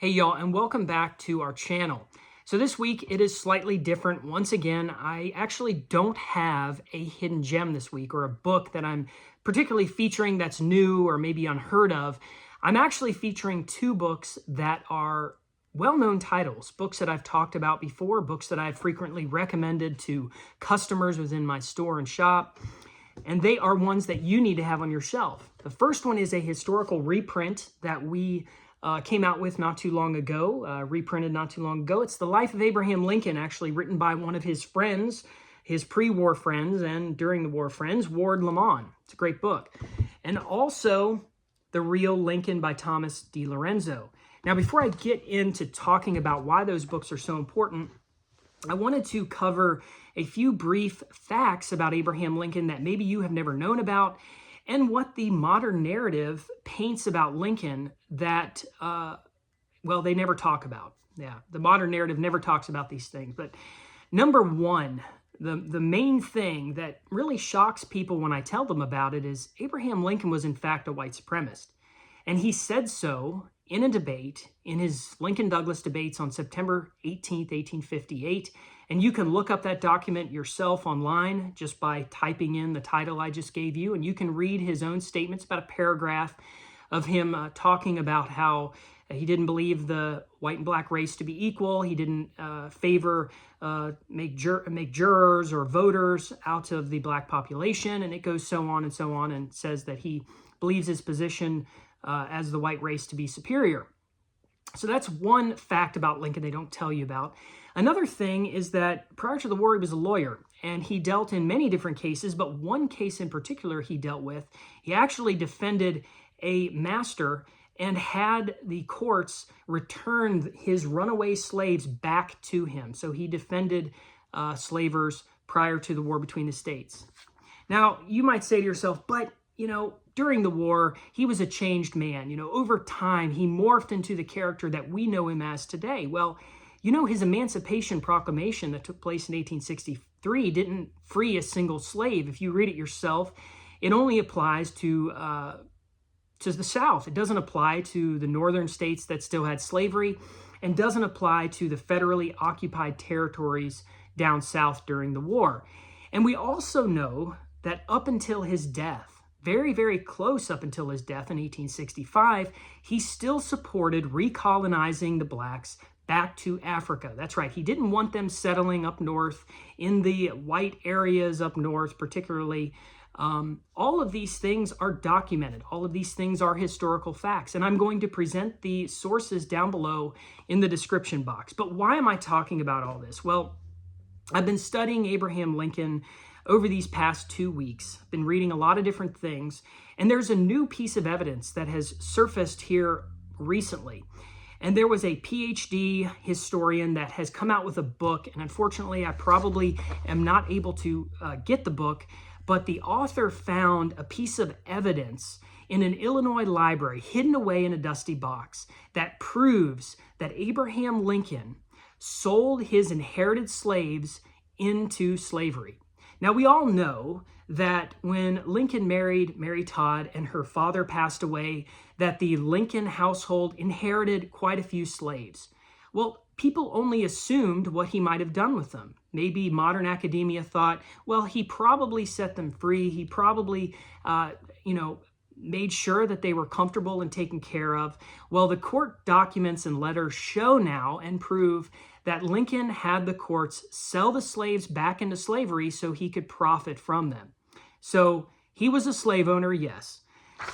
Hey y'all, and welcome back to our channel. So this week it is slightly different. Once again, I actually don't have a hidden gem this week or a book that I'm particularly featuring that's new or maybe unheard of. I'm actually featuring two books that are well-known titles, books that I've talked about before, books that I've frequently recommended to customers within my store and shop. And they are ones that you need to have on your shelf. The first one is a historical reprint that we came out with not too long ago, reprinted not too long ago. It's The Life of Abraham Lincoln, actually written by one of his friends, his pre-war friends and during the war friends, Ward Lamont. It's a great book. And also The Real Lincoln by Thomas D. Lorenzo. Now, before I get into talking about why those books are so important, I wanted to cover a few brief facts about Abraham Lincoln that maybe you have never known about, and what the modern narrative paints about Lincoln that, they never talk about. Yeah, the modern narrative never talks about these things. But number one, the main thing that really shocks people when I tell them about it is Abraham Lincoln was in fact a white supremacist. And he said so in a debate, in his Lincoln-Douglas debates on September 18th, 1858. And you can look up that document yourself online just by typing in the title I just gave you. And you can read his own statements, about a paragraph of him talking about how he didn't believe the white and black race to be equal. He didn't favor make jurors or voters out of the black population. And it goes so on and says that he believes his position as the white race to be superior. So that's one fact about Lincoln they don't tell you about. Another thing is that prior to the war, he was a lawyer, and he dealt in many different cases, but one case in particular he dealt with, he actually defended a master and had the courts return his runaway slaves back to him. So he defended slavers prior to the war between the states. Now, you might say to yourself, but, during the war, he was a changed man. Over time, he morphed into the character that we know him as today. Well, his Emancipation Proclamation that took place in 1863 didn't free a single slave. If you read it yourself, it only applies to the South. It doesn't apply to the northern states that still had slavery, and doesn't apply to the federally occupied territories down south during the war. And we also know that up until his death, very, very close up until his death in 1865, he still supported recolonizing the blacks back to Africa. That's right. He didn't want them settling up north in the white areas up north, particularly. All of these things are documented. All of these things are historical facts. And I'm going to present the sources down below in the description box. But why am I talking about all this? Well, I've been studying Abraham Lincoln over these past 2 weeks. I've been reading a lot of different things, and there's a new piece of evidence that has surfaced here recently. And there was a PhD historian that has come out with a book, and unfortunately, I probably am not able to get the book, but the author found a piece of evidence in an Illinois library hidden away in a dusty box that proves that Abraham Lincoln sold his inherited slaves into slavery. Now, we all know that when Lincoln married Mary Todd and her father passed away, that the Lincoln household inherited quite a few slaves. Well, people only assumed what he might have done with them. Maybe modern academia thought, well, he probably set them free. He probably, made sure that they were comfortable and taken care of. Well, the court documents and letters show now and prove that Lincoln had the courts sell the slaves back into slavery so he could profit from them. So he was a slave owner, yes.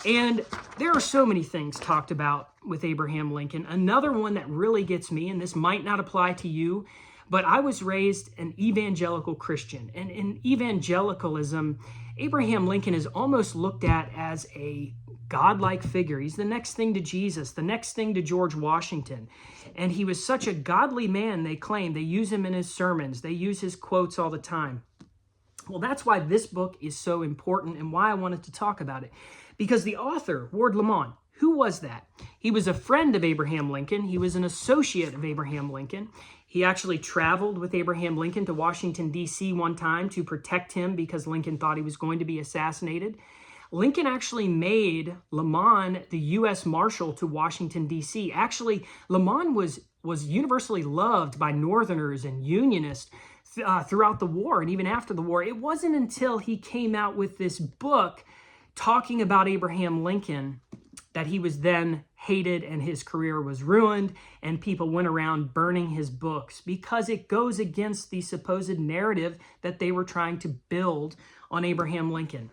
And there are so many things talked about with Abraham Lincoln. Another one that really gets me, and this might not apply to you, but I was raised an evangelical Christian. And in evangelicalism, Abraham Lincoln is almost looked at as a godlike figure. He's the next thing to Jesus, the next thing to George Washington. And he was such a godly man, they claim. They use him in his sermons. They use his quotes all the time. Well, that's why this book is so important and why I wanted to talk about it. Because the author, Ward Lamont, who was that? He was a friend of Abraham Lincoln. He was an associate of Abraham Lincoln. He actually traveled with Abraham Lincoln to Washington, D.C. one time to protect him because Lincoln thought he was going to be assassinated. Lincoln actually made Lamon the U.S. Marshal to Washington, D.C. Actually, Lamon was universally loved by Northerners and Unionists throughout the war and even after the war. It wasn't until he came out with this book talking about Abraham Lincoln that he was then hated and his career was ruined, and people went around burning his books because it goes against the supposed narrative that they were trying to build on Abraham Lincoln.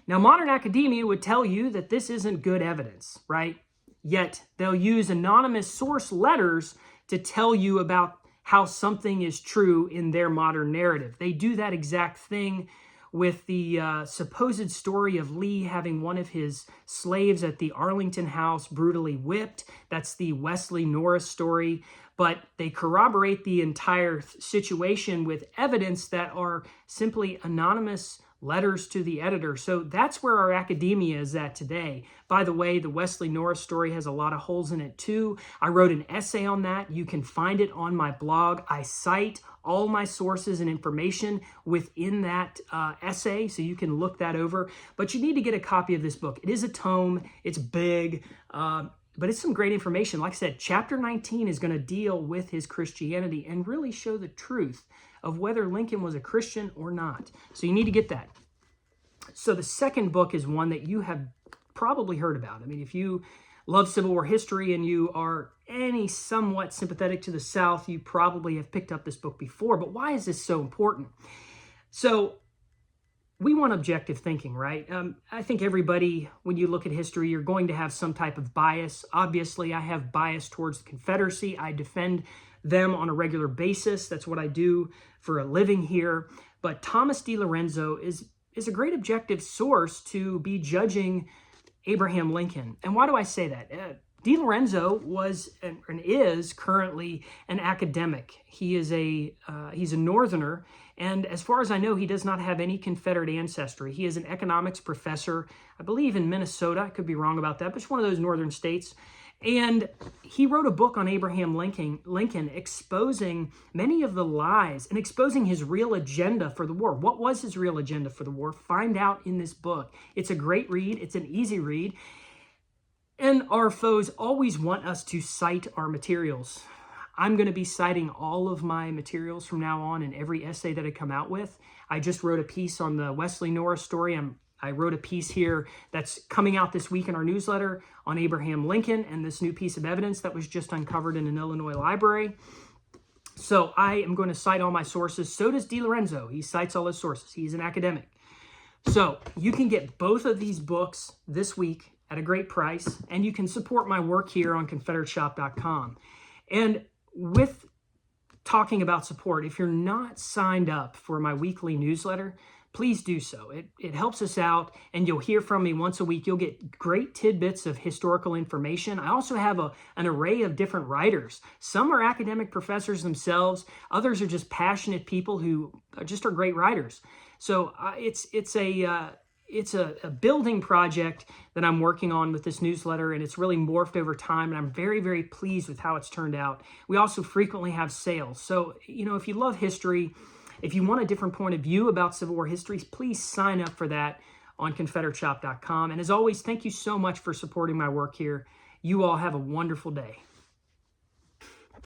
Now, modern academia would tell you that this isn't good evidence, right? Yet they'll use anonymous source letters to tell you about how something is true in their modern narrative. They do that exact thing with the supposed story of Lee having one of his slaves at the Arlington house brutally whipped. That's the Wesley Norris story. But they corroborate the entire situation with evidence that are simply anonymous letters to the editor. So that's where our academia is at today. By the way, the Wesley Norris story has a lot of holes in it too. I wrote an essay on that. You can find it on my blog. I cite all my sources and information within that essay, so you can look that over. But you need to get a copy of this book. It is a tome. It's big, but it's some great information. Like I said, chapter 19 is going to deal with his Christianity and really show the truth of whether Lincoln was a Christian or not. So you need to get that. So the second book is one that you have probably heard about. I mean, if you love Civil War history and you are any somewhat sympathetic to the South, you probably have picked up this book before. But why is this so important? So we want objective thinking, right? I think everybody, when you look at history, you're going to have some type of bias. Obviously, I have bias towards the Confederacy. I defend them on a regular basis. That's what I do for a living here. But Thomas DiLorenzo is a great objective source to be judging Abraham Lincoln. And why do I say that? DiLorenzo was and is currently an academic. He's a Northerner, and as far as I know, he does not have any Confederate ancestry. He is an economics professor, I believe in Minnesota. I could be wrong about that, but it's one of those northern states. And he wrote a book on Abraham Lincoln exposing many of the lies and exposing his real agenda for the war. What was his real agenda for the war? Find out in this book. It's a great read. It's an easy read. And our foes always want us to cite our materials. I'm going to be citing all of my materials from now on in every essay that I come out with. I just wrote a piece on the Wesley Norris story. I wrote a piece here that's coming out this week in our newsletter on Abraham Lincoln and this new piece of evidence that was just uncovered in an Illinois library. So I am going to cite all my sources. So does DiLorenzo. He cites all his sources. He's an academic. So you can get both of these books this week at a great price, and you can support my work here on ConfederateShop.com. And with talking about support, if you're not signed up for my weekly newsletter, please do so. It helps us out, and you'll hear from me once a week. You'll get great tidbits of historical information. I also have an array of different writers. Some are academic professors themselves. Others are just passionate people who just are great writers. So it's a building project that I'm working on with this newsletter, and it's really morphed over time, and I'm very, very pleased with how it's turned out. We also frequently have sales. So, if you love history, if you want a different point of view about Civil War history, please sign up for that on ConfederateShop.com. And as always, thank you so much for supporting my work here. You all have a wonderful day.